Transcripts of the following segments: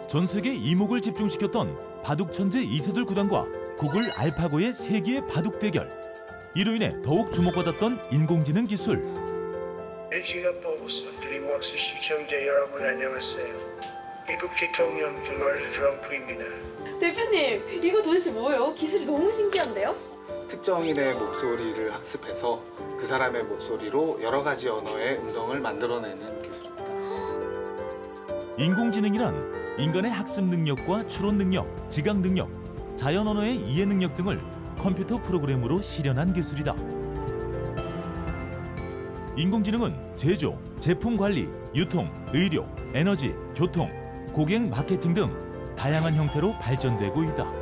전 세계 이목을 집중시켰던 바둑 천재 이세돌 구단과 구글 알파고의 세기의 바둑 대결. 이로 인해 더욱 주목받았던 인공지능 기술. LG가 보고서 드림웍스 시청자 여러분 안녕하세요. 미국 대통령 도널드 트럼프입니다. 대표님, 이거 도대체 뭐예요? 기술이 너무 신기한데요? 특정인의 목소리를 학습해서 그 사람의 목소리로 여러 가지 언어의 음성을 만들어내는 기술입니다. 인공지능이란 인간의 학습 능력과 추론 능력, 지각 능력, 자연 언어의 이해 능력 등을 컴퓨터 프로그램으로 실현한 기술이다. 인공지능은 제조, 제품 관리, 유통, 의료, 에너지, 교통, 고객 마케팅 등 다양한 형태로 발전되고 있다.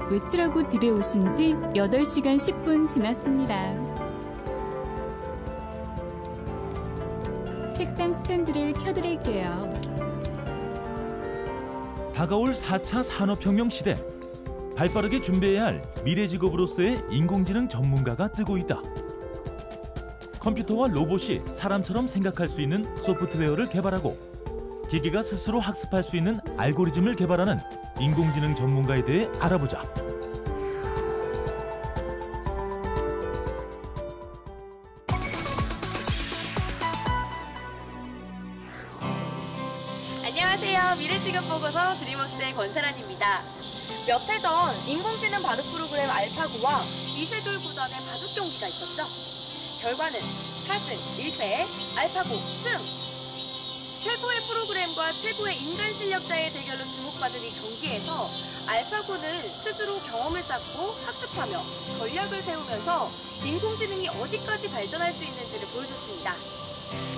외출하고 집에 오신 지 8시간 10분 지났습니다. 책상 스탠드를 켜드릴게요. 다가올 4차 산업혁명 시대. 발빠르게 준비해야 할 미래 직업으로서의 인공지능 전문가가 뜨고 있다. 컴퓨터와 로봇이 사람처럼 생각할 수 있는 소프트웨어를 개발하고 기계가 스스로 학습할 수 있는 알고리즘을 개발하는 인공지능 전문가에 대해 알아보자. 안녕하세요. 미래직업보고서 드림웍스의 권사란입니다. 몇 해 전 인공지능 바둑 프로그램 알파고와 이세돌 구단의 바둑 경기가 있었죠. 결과는 4승 1패 알파고 승! 최고의 프로그램과 최고의 인간 실력자의 대결로 주목받은 이 경기에서 알파고는 스스로 경험을 쌓고 학습하며 전략을 세우면서 인공지능이 어디까지 발전할 수 있는지를 보여줬습니다.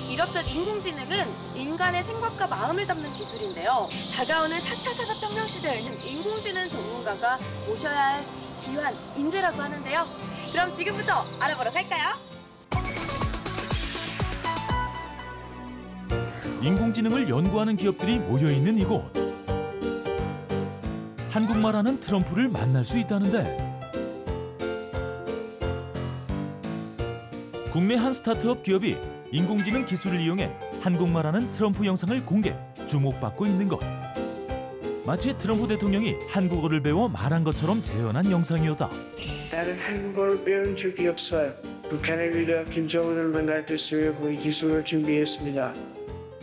이렇듯 인공지능은 인간의 생각과 마음을 담는 기술인데요. 다가오는 4차 산업혁명 시대에는 인공지능 전문가가 모셔야 할 귀한 인재라고 하는데요. 그럼 지금부터 알아보러 갈까요? 인공지능을 연구하는 기업들이 모여있는 이곳. 한국말하는 트럼프를 만날 수 있다는데. 국내 한 스타트업 기업이 인공지능 기술을 이용해 한국말하는 트럼프 영상을 공개, 주목받고 있는 것. 마치 트럼프 대통령이 한국어를 배워 말한 것처럼 재현한 영상이었다. 나는 한국어를 배운 적이 없어요. 북한의 리더 김정은을 만날 때 쓰려고 이 기술을 준비했습니다.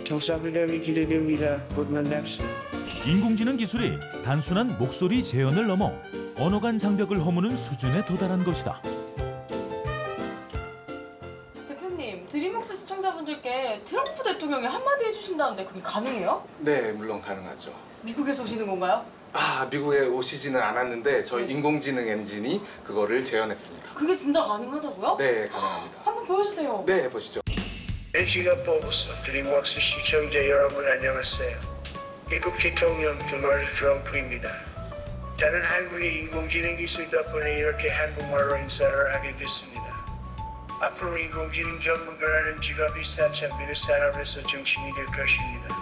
정상회담이 기대됩니다. 곧 만납시다. 인공지능 기술이 단순한 목소리 재현을 넘어 언어 간 장벽을 허무는 수준에 도달한 것이다. 대표님, 드림웍스 시청자분들께 트럼프 대통령이 한마디 해주신다는데 그게 가능해요? 네, 물론 가능하죠. 미국에서 오시는 건가요? 미국에 오시지는 않았는데 저희 인공지능 엔진이 그거를 재현했습니다. 그게 진짜 가능하다고요? 네, 가능합니다. 한번 보여주세요. 네, 보시죠. LG가 보고서 드림웍스 시청자 여러분 안녕하세요. 미국 대통령 도널드 트럼프입니다. 저는 한국의 인공지능 기술 덕분에 이렇게 한국말로 인사를 하게 됐습니다. 앞으로 인공지능 전문가라는 직업이 4차 미래 산업에서 정신이 될 것입니다.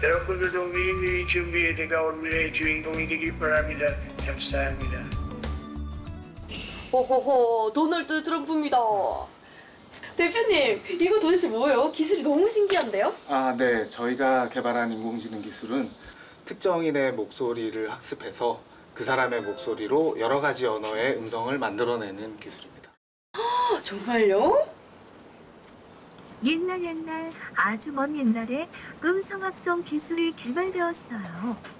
여러분들도 미리미리 준비해 다가올 미래의 주인공이 되길 바랍니다. 감사합니다. 호호호, 도널드 트럼프입니다. 대표님, 이거 도대체 뭐예요? 기술이 너무 신기한데요? 네. 저희가 개발한 인공지능 기술은 특정인의 목소리를 학습해서 그 사람의 목소리로 여러 가지 언어의 음성을 만들어내는 기술입니다. 정말요? 옛날 아주 먼 옛날에 음성합성 기술이 개발되었어요.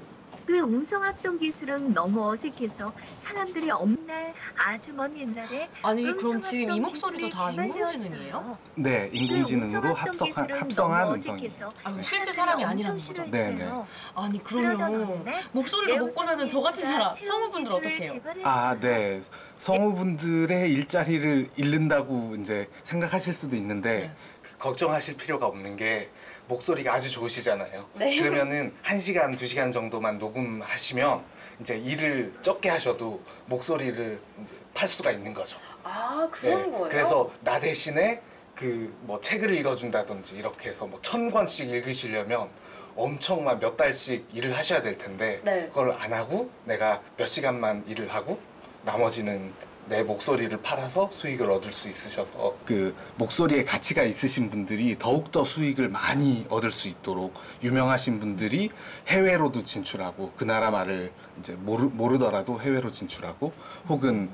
그 음성합성 기술은 너무 어색해서 사람들이 없는 날 아주 먼 옛날에 아니 그럼 지금 이 목소리도 다 인공지능이에요? 네, 인공지능으로 합성한 음성이에요. 실제 사람이 아니라는 거죠? 네네. 아니 그러면 목소리를 먹고 사는 저 같은 사람, 성우분들 어떻게 해요? 네. 성우분들의 일자리를 잃는다고 이제 생각하실 수도 있는데 걱정하실 필요가 없는 게 목소리가 아주 좋으시잖아요. 네. 그러면은 1시간, 2시간 정도만 녹음하시면 이제 일을 적게 하셔도 목소리를 이제 팔 수가 있는 거죠. 그런 거예요? 그래서 나 대신에 뭐 책을 읽어준다든지 이렇게 해서 뭐 1000권씩 읽으시려면 엄청 막 몇 달씩 일을 하셔야 될 텐데 그걸 안 하고 내가 몇 시간만 일을 하고 나머지는 내 목소리를 팔아서 수익을 얻을 수 있으셔서 그 목소리에 가치가 있으신 분들이 더욱더 수익을 많이 얻을 수 있도록 유명하신 분들이 해외로도 진출하고 그 나라 말을 이제 모르더라도 해외로 진출하고 혹은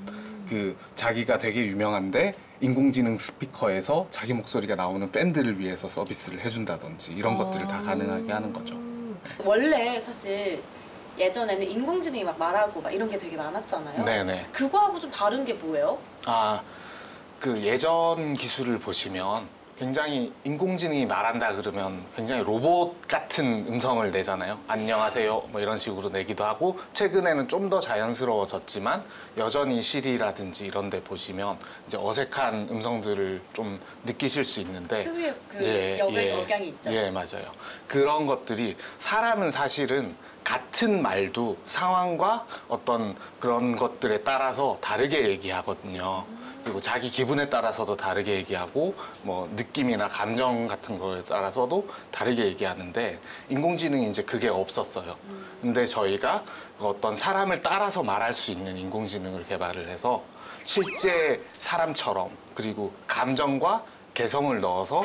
그 자기가 되게 유명한데 인공지능 스피커에서 자기 목소리가 나오는 밴드를 위해서 서비스를 해준다든지 이런 것들을 다 가능하게 하는 거죠. 원래 사실 예전에는 인공지능이 막 말하고 막 이런 게 되게 많았잖아요. 네네. 그거하고 좀 다른 게 뭐예요? 그 예전 기술을 보시면 굉장히 인공지능이 말한다 그러면 굉장히 로봇 같은 음성을 내잖아요. 안녕하세요 뭐 이런 식으로 내기도 하고 최근에는 좀 더 자연스러워졌지만 여전히 시리라든지 이런 데 보시면 이제 어색한 음성들을 좀 느끼실 수 있는데 특유의 그 예, 억양이 있죠. 예, 맞아요. 그런 것들이 사람은 사실은 같은 말도 상황과 어떤 그런 것들에 따라서 다르게 얘기하거든요. 그리고 자기 기분에 따라서도 다르게 얘기하고 뭐 느낌이나 감정 같은 거에 따라서도 다르게 얘기하는데 인공지능이 이제 그게 없었어요. 근데 저희가 어떤 사람을 따라서 말할 수 있는 인공지능을 개발을 해서 실제 사람처럼 그리고 감정과 개성을 넣어서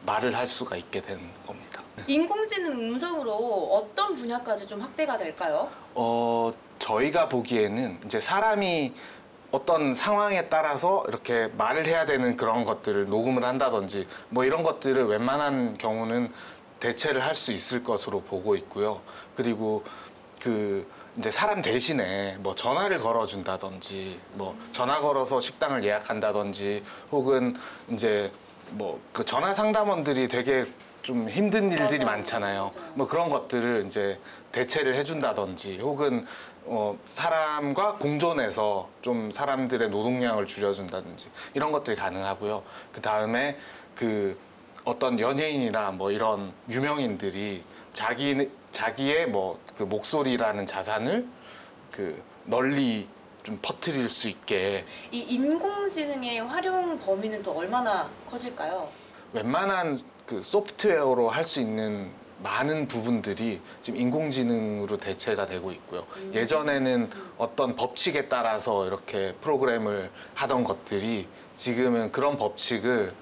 말을 할 수가 있게 된 겁니다. 인공지능 음성으로 어떤 분야까지 좀 확대가 될까요? 저희가 보기에는 이제 사람이 어떤 상황에 따라서 이렇게 말을 해야 되는 그런 것들을 녹음을 한다든지 뭐 이런 것들을 웬만한 경우는 대체를 할 수 있을 것으로 보고 있고요. 그리고 그 이제 사람 대신에 뭐 전화를 걸어준다든지 뭐 전화 걸어서 식당을 예약한다든지 혹은 이제 뭐 그 전화 상담원들이 되게 좀 힘든 일들이 많잖아요. 뭐 그런 것들을 이제 대체를 해준다든지 혹은 사람과 공존해서 좀 사람들의 노동량을 줄여준다든지 이런 것들이 가능하고요. 그 다음에 그 어떤 연예인이나 뭐 이런 유명인들이 자기의 뭐 그 목소리라는 자산을 그 널리 좀 퍼뜨릴 수 있게 이 인공지능의 활용 범위는 또 얼마나 커질까요? 웬만한 그 소프트웨어로 할 수 있는 많은 부분들이 지금 인공지능으로 대체가 되고 있고요. 예전에는 어떤 법칙에 따라서 이렇게 프로그램을 하던 것들이 지금은 그런 법칙을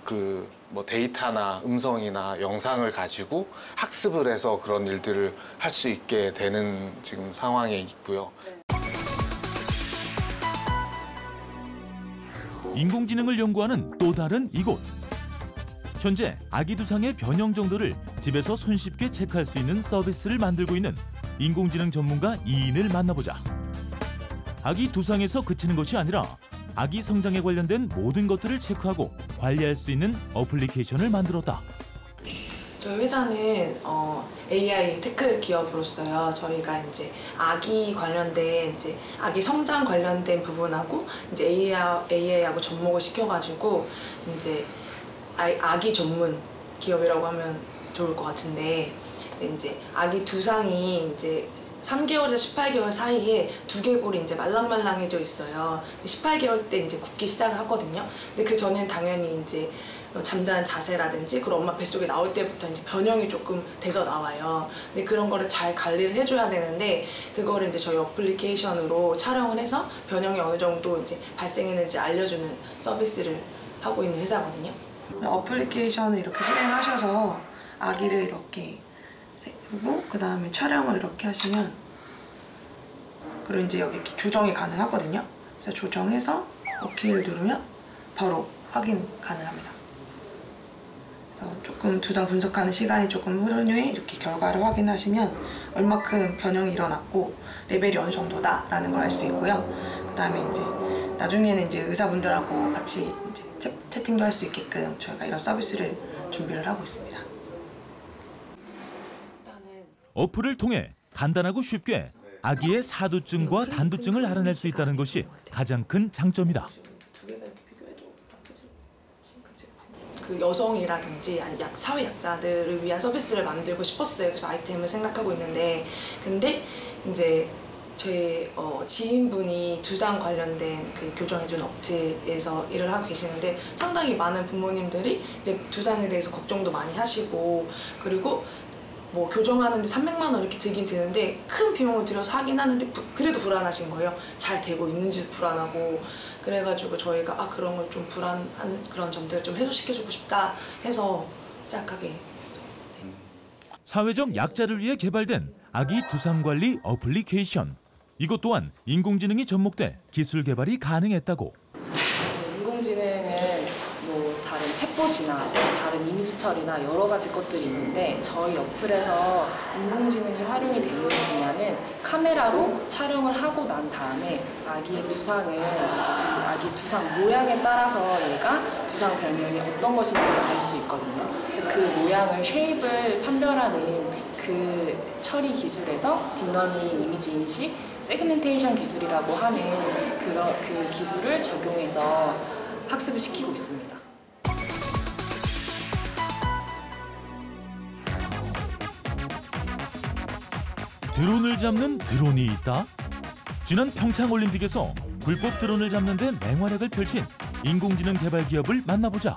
그 뭐 데이터나 음성이나 영상을 가지고 학습을 해서 그런 일들을 할 수 있게 되는 지금 상황에 있고요. 인공지능을 연구하는 또 다른 이곳. 현재 아기 두상의 변형 정도를 집에서 손쉽게 체크할 수 있는 서비스를 만들고 있는 인공지능 전문가 이인을 만나보자. 아기 두상에서 그치는 것이 아니라 아기 성장에 관련된 모든 것들을 체크하고 관리할 수 있는 어플리케이션을 만들었다. 저희 회사는 AI 테크 기업으로서요. 저희가 이제 아기 관련된 이제 아기 성장 관련된 부분하고 이제 AI하고 접목을 시켜가지고 이제 아기 전문 기업이라고 하면 좋을 것 같은데 이제 아기 두상이 이제 3개월에서 18개월 사이에 두개골이 이제 말랑말랑해져 있어요. 18개월 때 이제 굳기 시작을 하거든요. 근데 그 전엔 당연히 이제 잠자는 자세라든지 그리고 엄마 뱃속에 나올 때부터 이제 변형이 조금 돼서 나와요. 근데 그런 거를 잘 관리를 해줘야 되는데 그거를 이제 저희 어플리케이션으로 촬영을 해서 변형이 어느 정도 이제 발생했는지 알려주는 서비스를 하고 있는 회사거든요. 어플리케이션을 이렇게 실행하셔서 아기를 이렇게 세우고 그 다음에 촬영을 이렇게 하시면 그리고 이제 여기 조정이 가능하거든요. 그래서 조정해서 OK를 누르면 바로 확인 가능합니다. 그래서 조금 두상 분석하는 시간이 조금 흐른 후에 이렇게 결과를 확인하시면 얼마큼 변형이 일어났고 레벨이 어느 정도다라는 걸 알 수 있고요. 그 다음에 이제 나중에는 이제 의사분들하고 같이 이제 채팅도 할 수 있게끔 저희가 이런 서비스를 준비를 하고 있습니다. 어플을 통해 간단하고 쉽게 아기의 사두증과 단두증을 알아낼 수 있다는 것이 가장 큰 장점이다. 그 여성이라든지 사회 약자들을 위한 서비스를 만들고 싶었어요. 그래서 아이템을 생각하고 있는데 근데 이제 제 지인분이 두상 관련된 그 교정해주는 업체에서 일을 하고 계시는데 상당히 많은 부모님들이 이제 두상에 대해서 걱정도 많이 하시고 그리고 뭐 교정하는데 300만 원 이렇게 들긴 드는데 큰 비용을 들여서 하긴 하는데 그래도 불안하신 거예요. 잘 되고 있는지 불안하고. 그래가지고 저희가 그런 걸 좀 불안한 그런 점들을 좀 해소시켜주고 싶다 해서 시작하게 됐어요. 네. 사회적 약자를 위해 개발된 아기 두상관리 어플리케이션. 이것 또한 인공지능이 접목돼 기술 개발이 가능했다고. 인공지능은 뭐 다른 챗봇이나 다른 이미지 처리나 여러 가지 것들이 있는데 저희 어플에서 인공지능이 활용이 되는 분야는 카메라로 촬영을 하고 난 다음에 아기의 두상을 아기 두상 모양에 따라서 얘가 두상 변형이 어떤 것인지를 알 수 있거든요. 그래서 그 모양을 쉐입을 판별하는 그 처리 기술에서 딥러닝 이미지 인식, 세그멘테이션 기술이라고 하는 그 기술을 적용해서 학습을 시키고 있습니다. 드론을 잡는 드론이 있다? 지난 평창올림픽에서 불법 드론을 잡는 데 맹활약을 펼친 인공지능 개발 기업을 만나보자.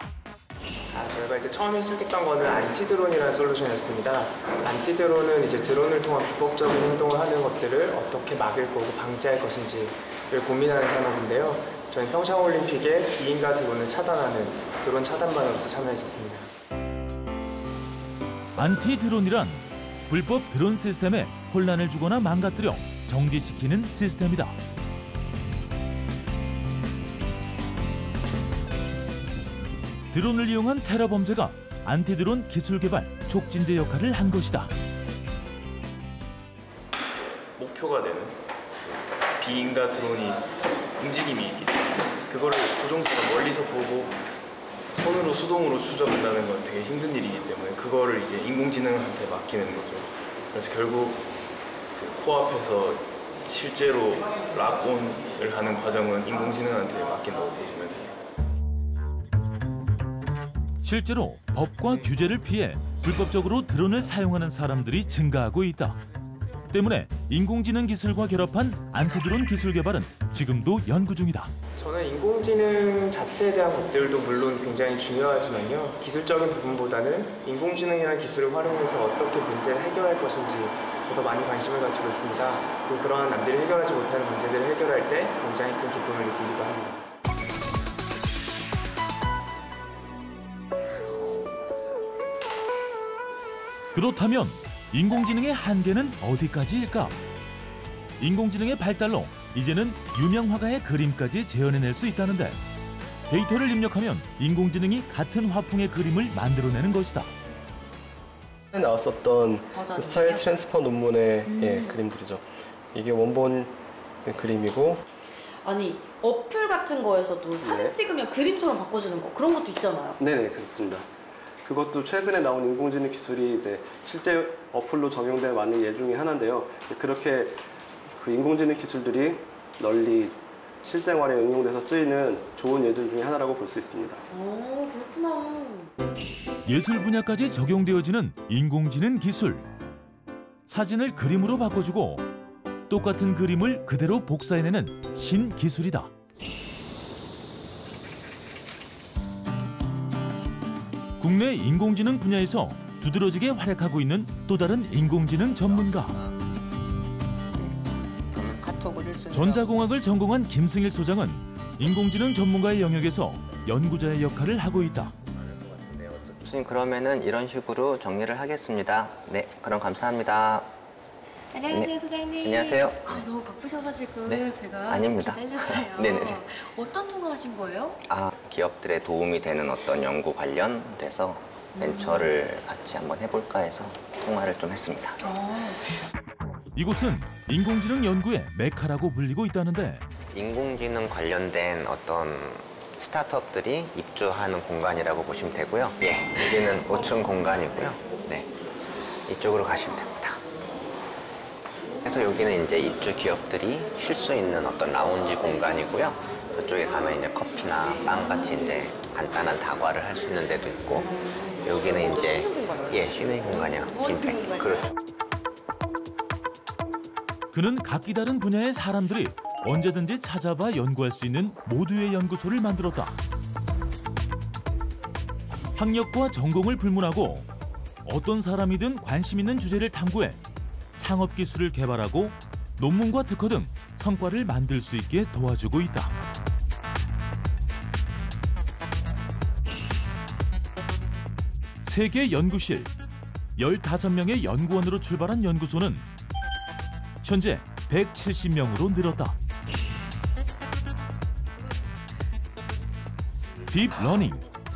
저희가 이제 처음에 시작했던 거는 안티드론이라는 솔루션이었습니다. 안티드론은 이제 드론을 통한 불법적인 행동을 하는 것들을 어떻게 막을 거고 방지할 것인지를 고민하는 산업인데요. 저희는 평창올림픽에 비인가 드론을 차단하는 드론 차단반으로서 참여했었습니다. 안티드론이란 불법 드론 시스템에 혼란을 주거나 망가뜨려 정지시키는 시스템이다. 드론을 이용한 테러 범죄가 안티드론 기술 개발 촉진제 역할을 한 것이다. 목표가 되는 비인가 드론이 움직임이 있기 때문에 그거를 조종사가 멀리서 보고 손으로 수동으로 추적한다는 건 되게 힘든 일이기 때문에 그거를 이제 인공지능한테 맡기는 거죠. 그래서 결국 그 코앞에서 실제로 락온을 하는 과정은 인공지능한테 맡긴다고 보시면 돼요. 실제로 법과 규제를 피해 불법적으로 드론을 사용하는 사람들이 증가하고 있다. 때문에 인공지능 기술과 결합한 안티드론 기술 개발은 지금도 연구 중이다. 저는 인공지능 자체에 대한 것들도 물론 굉장히 중요하지만요. 기술적인 부분보다는 인공지능이라는 기술을 활용해서 어떻게 문제를 해결할 것인지 더 많이 관심을 가지고 있습니다. 그리고 그러한 남들이 해결하지 못하는 문제들을 해결할 때 굉장히 큰 기쁨을 느끼기도 합니다. 그렇다면 인공지능의 한계는 어디까지일까? 인공지능의 발달로 이제는 유명 화가의 그림까지 재현해낼 수 있다는데 데이터를 입력하면 인공지능이 같은 화풍의 그림을 만들어내는 것이다. 나왔었던 스타일 트랜스퍼 논문의 그림들이죠. 이게 원본 그림이고. 아니 어플 같은 거에서도 사진 찍으면 그림처럼 바꿔주는 거 그런 것도 있잖아요. 네네 그렇습니다. 그것도 최근에 나온 인공지능 기술이 이제 실제 어플로 적용될 많은 예 중에 하나인데요. 그렇게 그 인공지능 기술들이 널리 실생활에 응용돼서 쓰이는 좋은 예들 중에 하나라고 볼 수 있습니다. 오, 그렇구나. 예술 분야까지 적용되어지는 인공지능 기술. 사진을 그림으로 바꿔주고 똑같은 그림을 그대로 복사해내는 신기술이다. 국내 인공지능 분야에서 두드러지게 활약하고 있는 또 다른 인공지능 전문가. 전자공학을 전공한 김승일 소장은 인공지능 전문가의 영역에서 연구자의 역할을 하고 있다. 선생님, 그러면은 이런 식으로 정리를 하겠습니다. 네, 그럼 감사합니다. 안녕하세요, 네. 소장님. 안녕하세요. 너무 바쁘셔가지고 네. 제가 아닙니다. 기다렸어요. 네네. 어떤 통화하신 거예요? 기업들에 도움이 되는 어떤 연구 관련돼서 벤처를 같이 한번 해볼까 해서 통화를 좀 했습니다. 이곳은 인공지능 연구의 메카라고 불리고 있다는데 인공지능 관련된 어떤 스타트업들이 입주하는 공간이라고 보시면 되고요. 예, 여기는 5층 공간이고요. 네, 이쪽으로 가시면 됩니다. 그래서 여기는 이제 입주 기업들이 쉴 수 있는 어떤 라운지 공간이고요. 그쪽에 가면 이제 커피나 빵 같이 이제 간단한 다과를 할 수 있는 데도 있고, 여기는 이제 쉬는 공간이야. 빈백. 그렇죠. 그는 각기 다른 분야의 사람들이 언제든지 찾아봐 연구할 수 있는 모두의 연구소를 만들었다. 학력과 전공을 불문하고 어떤 사람이든 관심 있는 주제를 탐구해 창업 기술을 개발하고 논문과 특허 등 성과를 만들 수 있게 도와주고 있다. 세계 연구실 15명의 연구원으로 출발한 연구소는 현재 170명으로 늘었다. 딥러닝,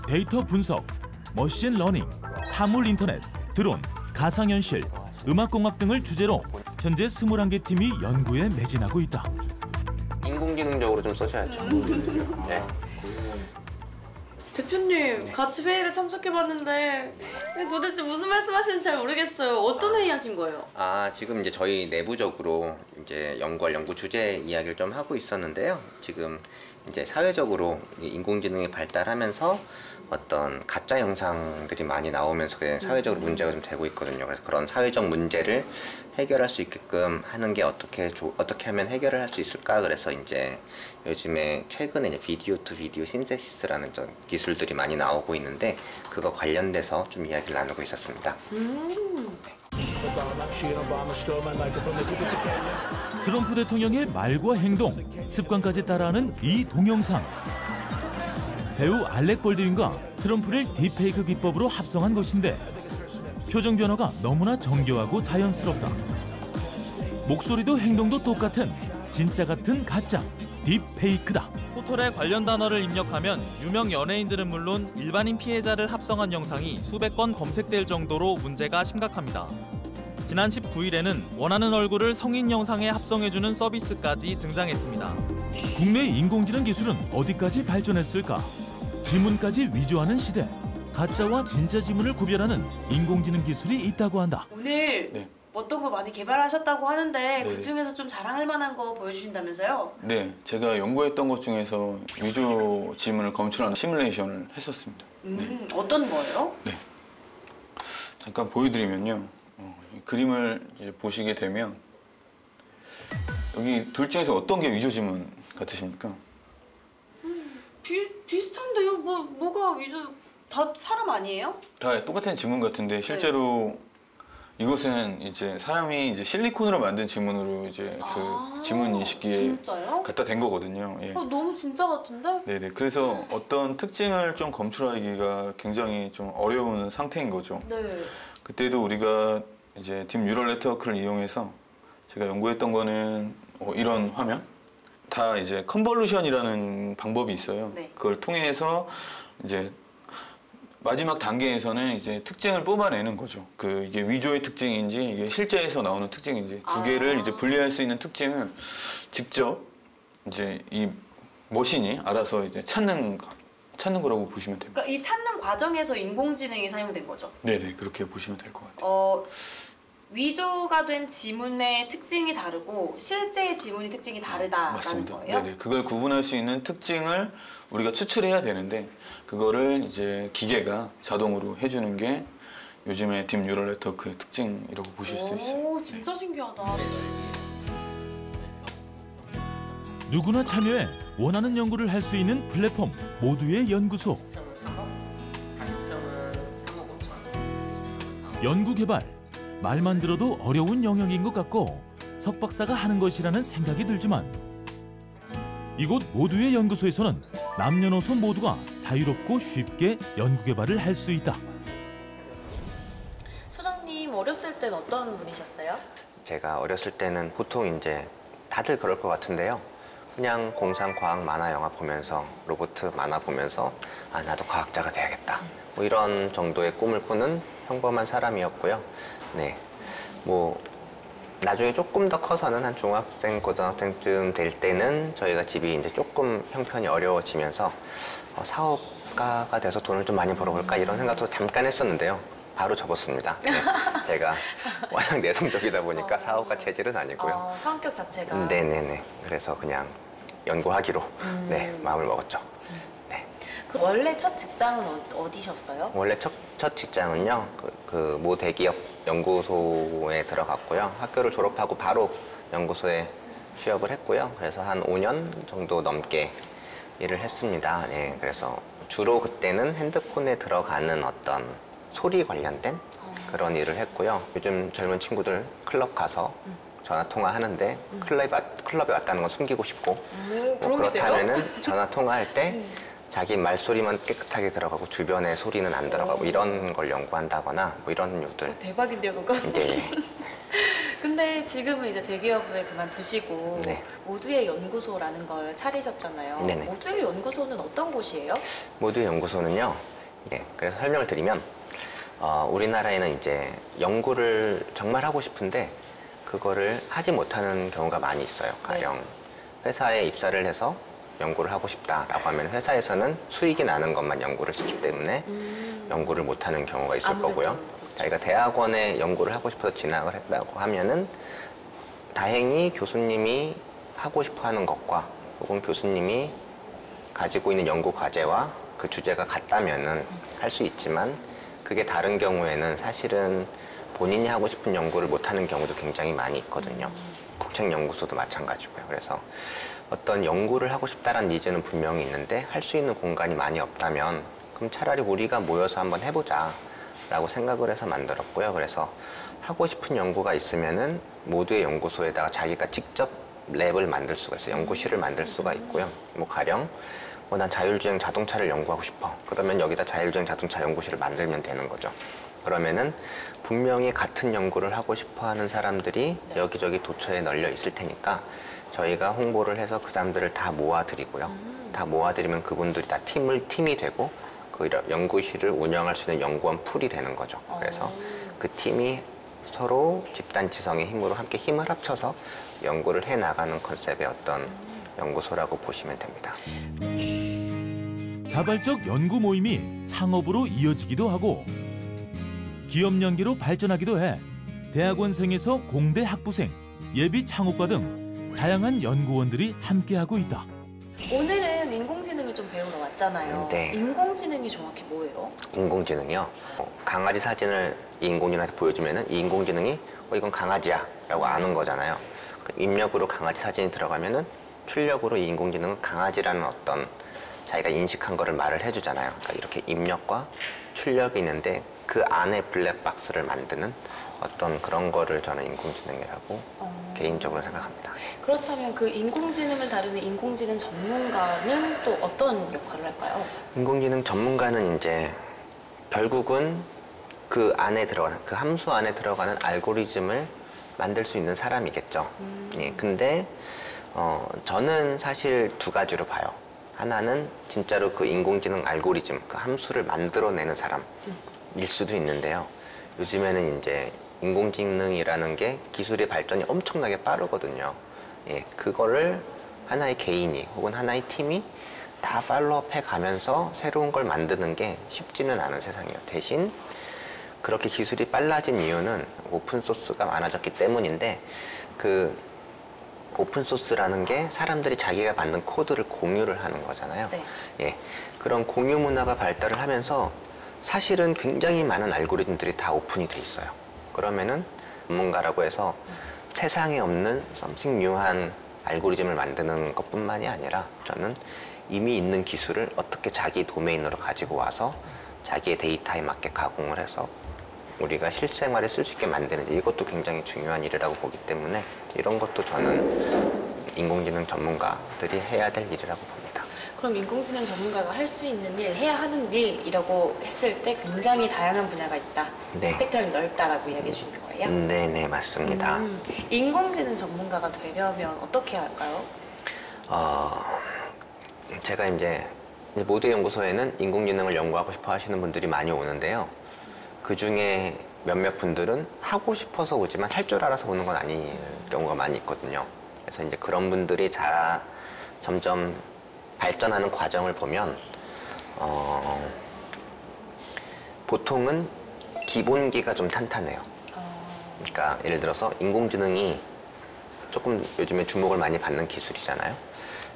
데이터 분석, 머신러닝, 사물 인터넷, 드론, 가상현실, 음악공학 등을 주제로 현재 21개 팀이 연구에 매진하고 있다. 인공지능적으로 좀 써줘야죠. 네. 대표님, 같이 회의를 참석해봤는데 도대체 무슨 말씀하시는지 잘 모르겠어요. 어떤 회의 하신 거예요? 지금 이제 저희 내부적으로 이제 연구 주제 이야기를 좀 하고 있었는데요. 지금 이제 사회적으로 인공지능이 발달하면서 어떤 가짜 영상들이 많이 나오면서 사회적으로 문제가 좀 되고 있거든요. 그래서 그런 사회적 문제를 해결할 수 있게끔 하는 게 어떻게 하면 해결을 할 수 있을까? 그래서 이제 요즘에 최근에 이제 비디오 투 비디오 신세시스라는 좀 기술들이 많이 나오고 있는데 그거 관련돼서 좀 이야기를 나누고 있었습니다. 트럼프 대통령의 말과 행동, 습관까지 따라하는 이 동영상. 배우 알렉 볼드윈과 트럼프를 딥페이크 기법으로 합성한 것인데 표정 변화가 너무나 정교하고 자연스럽다. 목소리도 행동도 똑같은 진짜 같은 가짜, 딥페이크다. 포털에 관련 단어를 입력하면 유명 연예인들은 물론 일반인 피해자를 합성한 영상이 수백 건 검색될 정도로 문제가 심각합니다. 지난 19일에는 원하는 얼굴을 성인 영상에 합성해주는 서비스까지 등장했습니다. 국내 인공지능 기술은 어디까지 발전했을까? 지문까지 위조하는 시대. 가짜와 진짜 지문을 구별하는 인공지능 기술이 있다고 한다. 오늘 어떤 거 많이 개발하셨다고 하는데 그중에서 좀 자랑할 만한 거 보여주신다면서요? 네, 제가 연구했던 것 중에서 위조 지문을 검출하는 시뮬레이션을 했었습니다. 어떤 거예요? 네, 잠깐 보여드리면요. 이 그림을 이제 보시게 되면 여기 둘 중에서 어떤 게 위조 지문 같으십니까? 비슷한데요? 뭐가 위조? 다 사람 아니에요? 다 똑같은 지문 같은데 실제로 이것은 이제 사람이 이제 실리콘으로 만든 지문으로 이제 그 지문 인식기에 진짜요? 갖다 댄 거거든요. 예. 너무 진짜 같은데? 네네. 그래서 어떤 특징을 좀 검출하기가 굉장히 좀 어려운 상태인 거죠. 네. 그때도 우리가 이제 딥 뉴럴 네트워크를 이용해서 제가 연구했던 거는 이런 화면 다 이제 컨볼루션이라는 방법이 있어요. 네. 그걸 통해서 이제 마지막 단계에서는 이제 특징을 뽑아내는 거죠. 이게 위조의 특징인지 이게 실제에서 나오는 특징인지 두 개를 이제 분리할 수 있는 특징을 직접 이제 이 머신이 알아서 이제 찾는 거라고 보시면 됩니다. 그러니까 이 찾는 과정에서 인공지능이 사용된 거죠? 네네, 그렇게 보시면 될 것 같아요. 위조가 된 지문의 특징이 다르고 실제의 지문의 특징이 다르다라는 맞습니다. 거예요? 네네, 그걸 구분할 수 있는 특징을 우리가 추출해야 되는데 그거를 이제 기계가 자동으로 해주는 게 요즘의 딥 뉴럴 네트워크의 특징이라고 보실 수 있어요. 오, 진짜 신기하다. 누구나 참여해 원하는 연구를 할 수 있는 플랫폼 모두의 연구소. 연구 개발, 말만 들어도 어려운 영역인 것 같고 석박사가 하는 것이라는 생각이 들지만 이곳 모두의 연구소에서는 남녀노소 모두가 자유롭고 쉽게 연구 개발을 할 수 있다. 소장님 어렸을 땐 어떤 분이셨어요? 제가 어렸을 때는 보통 이제 다들 그럴 것 같은데요. 그냥 공상 과학 만화 영화 보면서 로봇 만화 보면서 나도 과학자가 돼야겠다. 뭐 이런 정도의 꿈을 꾸는 평범한 사람이었고요. 네, 뭐 나중에 조금 더 커서는 한 중학생, 고등학생쯤 될 때는 저희가 집이 이제 조금 형편이 어려워지면서 사업가가 돼서 돈을 좀 많이 벌어볼까 이런 생각도 잠깐 했었는데요. 바로 접었습니다. 네, 제가 워낙 내성적이다 보니까 사업가 체질은 아니고요. 성격 자체가. 네네네. 그래서 그냥 연구하기로 네, 마음을 먹었죠. 네. 그 원래 첫 직장은 어디셨어요? 원래 첫 직장은요, 모 대기업 연구소에 들어갔고요. 학교를 졸업하고 바로 연구소에 취업을 했고요. 그래서 한 5년 정도 넘게 일을 했습니다. 네, 그래서 주로 그때는 핸드폰에 들어가는 어떤 소리 관련된 그런 일을 했고요. 요즘 젊은 친구들 클럽 가서 전화 통화하는데 클럽에 왔다는 건 숨기고 싶고 뭐 그렇다면은 전화 통화할 때 자기 말소리만 깨끗하게 들어가고 주변에 소리는 안 들어가고 이런 걸 연구한다거나 뭐 이런 일들. 대박인데요, 그거? 네. 근데 지금은 이제 대기업을 그만두시고 네. 모두의 연구소라는 걸 차리셨잖아요. 네네. 모두의 연구소는 어떤 곳이에요? 모두의 연구소는요. 네, 그래서 설명을 드리면 우리나라에는 이제 연구를 정말 하고 싶은데 그거를 하지 못하는 경우가 많이 있어요. 가령 회사에 입사를 해서 연구를 하고 싶다라고 하면 회사에서는 수익이 나는 것만 연구를 시키기 때문에 연구를 못하는 경우가 있을 거고요. 자기가 대학원에 연구를 하고 싶어서 진학을 했다고 하면은 다행히 교수님이 하고 싶어 하는 것과 혹은 교수님이 가지고 있는 연구 과제와 그 주제가 같다면은 할 수 있지만 그게 다른 경우에는 사실은 본인이 하고 싶은 연구를 못하는 경우도 굉장히 많이 있거든요. 국책연구소도 마찬가지고요. 그래서 어떤 연구를 하고 싶다라는 니즈는 분명히 있는데 할 수 있는 공간이 많이 없다면 그럼 차라리 우리가 모여서 한번 해보자 라고 생각을 해서 만들었고요. 그래서 하고 싶은 연구가 있으면은 모두의 연구소에다가 자기가 직접 랩을 만들 수가 있어요. 연구실을 만들 수가 있고요. 뭐 가령 난 자율주행 자동차를 연구하고 싶어. 그러면 여기다 자율주행 자동차 연구실을 만들면 되는 거죠. 그러면은 분명히 같은 연구를 하고 싶어 하는 사람들이 여기저기 도처에 널려 있을 테니까 저희가 홍보를 해서 그 사람들을 다 모아드리고요. 다 모아드리면 그분들이 다 팀이 되고 그 연구실을 운영할 수 있는 연구원 풀이 되는 거죠. 그래서 그 팀이 서로 집단지성의 힘으로 함께 힘을 합쳐서 연구를 해나가는 컨셉의 어떤 연구소라고 보시면 됩니다. 자발적 연구 모임이 창업으로 이어지기도 하고 기업 연계로 발전하기도 해 대학원생에서 공대 학부생, 예비 창업가 등 다양한 연구원들이 함께하고 있다. 오늘은 인공지능을 좀 배우러 왔잖아요. 네. 인공지능이 정확히 뭐예요? 인공지능이요. 강아지 사진을 이 인공지능한테 보여주면은 이 인공지능이 이건 강아지야 라고 아는 거잖아요. 입력으로 강아지 사진이 들어가면은 출력으로 이 인공지능은 강아지라는 어떤 자기가 인식한 거를 말을 해주잖아요. 그러니까 이렇게 입력과 출력이 있는데 그 안에 블랙박스를 만드는 어떤 그런 거를 저는 인공지능이라고 개인적으로 생각합니다. 그렇다면 그 인공지능을 다루는 인공지능 전문가는 또 어떤 역할을 할까요? 인공지능 전문가는 이제 결국은 그 안에 들어가는 그 함수 안에 들어가는 알고리즘을 만들 수 있는 사람이겠죠. 예, 근데 저는 사실 두 가지로 봐요. 하나는 진짜로 그 인공지능 알고리즘, 그 함수를 만들어내는 사람일 수도 있는데요. 요즘에는 이제 인공지능이라는 게 기술의 발전이 엄청나게 빠르거든요. 예, 그거를 하나의 개인이 혹은 하나의 팀이 다 팔로업 해가면서 새로운 걸 만드는 게 쉽지는 않은 세상이에요. 대신 그렇게 기술이 빨라진 이유는 오픈소스가 많아졌기 때문인데 그 오픈소스라는 게 사람들이 자기가 만든 코드를 공유를 하는 거잖아요. 네. 예, 그런 공유 문화가 발달을 하면서 사실은 굉장히 많은 알고리즘들이 다 오픈이 돼 있어요. 그러면은 전문가라고 해서 세상에 없는 something new한 알고리즘을 만드는 것뿐만이 아니라 저는 이미 있는 기술을 어떻게 자기 도메인으로 가지고 와서 자기의 데이터에 맞게 가공을 해서 우리가 실생활에 쓸 수 있게 만드는 이것도 굉장히 중요한 일이라고 보기 때문에 이런 것도 저는 인공지능 전문가들이 해야 될 일이라고 봅니다. 그럼 인공지능 전문가가 할 수 있는 일, 해야 하는 일이라고 했을 때 굉장히 다양한 분야가 있다. 네. 스펙트럼이 넓다라고 이야기해 주는 거예요? 네네, 맞습니다. 인공지능 전문가가 되려면 어떻게 해야 할까요? 제가 이제 모두의 연구소에는 인공지능을 연구하고 싶어 하시는 분들이 많이 오는데요. 그 중에 몇몇 분들은 하고 싶어서 오지만 할 줄 알아서 오는 건 아닌 경우가 많이 있거든요. 그래서 이제 그런 분들이 점점 발전하는 과정을 보면 보통은 기본기가 좀 탄탄해요. 그러니까 예를 들어서 인공지능이 조금 요즘에 주목을 많이 받는 기술이잖아요.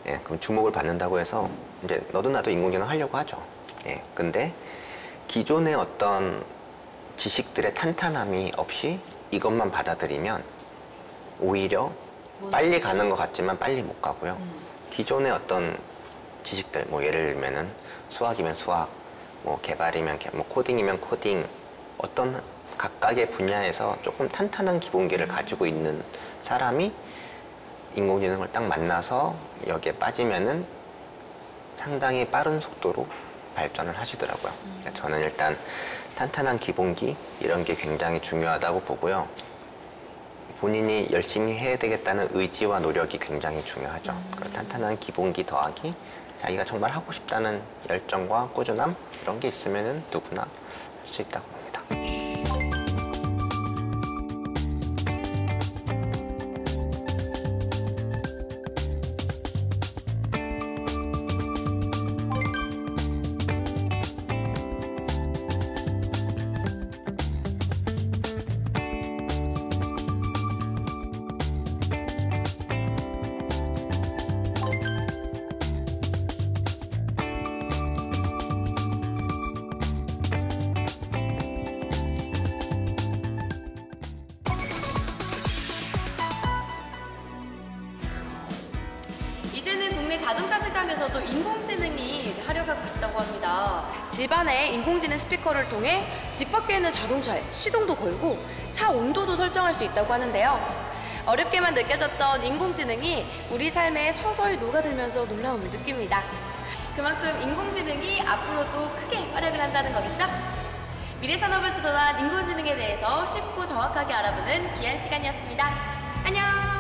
예, 그럼 주목을 받는다고 해서 이제 너도 나도 인공지능 하려고 하죠. 예, 근데 기존의 어떤 지식들의 탄탄함이 없이 이것만 받아들이면 오히려 빨리 가는 것 같지만 빨리 못 가고요. 기존의 어떤 지식들, 뭐 예를 들면은 수학이면 수학, 뭐 개발이면 뭐 코딩이면 코딩, 어떤 각각의 분야에서 조금 탄탄한 기본기를 가지고 있는 사람이 인공지능을 딱 만나서 여기에 빠지면은 상당히 빠른 속도로 발전을 하시더라고요. 그러니까 저는 일단 탄탄한 기본기 이런 게 굉장히 중요하다고 보고요. 본인이 열심히 해야 되겠다는 의지와 노력이 굉장히 중요하죠. 그런 탄탄한 기본기 더하기 자기가 정말 하고 싶다는 열정과 꾸준함 이런 게 있으면은 누구나 할 수 있다고 봅니다. 이제는 국내 자동차 시장에서도 인공지능이 활약하고 있다고 합니다. 집안에 인공지능 스피커를 통해 집 밖에 있는 자동차에 시동도 걸고 차 온도도 설정할 수 있다고 하는데요. 어렵게만 느껴졌던 인공지능이 우리 삶에 서서히 녹아들면서 놀라움을 느낍니다. 그만큼 인공지능이 앞으로도 크게 활약을 한다는 거겠죠? 미래 산업을 주도한 인공지능에 대해서 쉽고 정확하게 알아보는 귀한 시간이었습니다. 안녕!